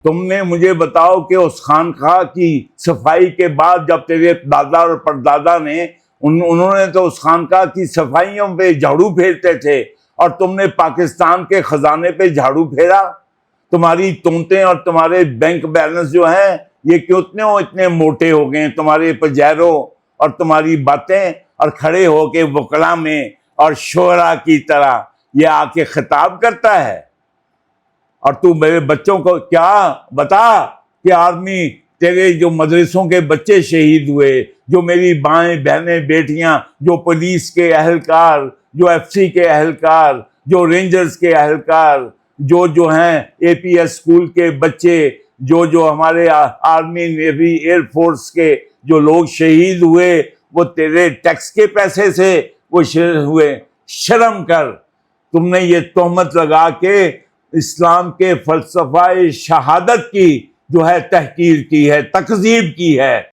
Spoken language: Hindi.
तुमने मुझे बताओ कि उस खानकाह की सफाई के बाद जब तेरे दादा और परदादा ने उन्होंने तो उस खानकाह की सफाइयों पे झाड़ू फेरते थे और तुमने पाकिस्तान के खजाने पे झाड़ू फेरा। तुम्हारी तोंतें और तुम्हारे बैंक बैलेंस जो हैं ये क्यों इतने मोटे हो गए, तुम्हारे पजेरों और तुम्हारी बातें, और खड़े होके वकला में और शोरा की तरह ये आके खिताब करता है। और तू मेरे बच्चों को क्या बता कि आर्मी तेरे जो मदरसों के बच्चे शहीद हुए, जो मेरी बाएं बहनें बेटियां, जो पुलिस के अहलकार, जो एफसी के अहलकार, जो रेंजर्स के अहलकार, जो हैं एपीएस स्कूल के बच्चे, जो हमारे आर्मी नेवी एयरफोर्स के जो लोग शहीद हुए वो तेरे टैक्स के पैसे से वो शहीद हुए। शर्म कर, तुमने ये तोहमत लगा के इस्लाम के फलसफा शहादत की जो है तहकीर की है, तकजीब की है।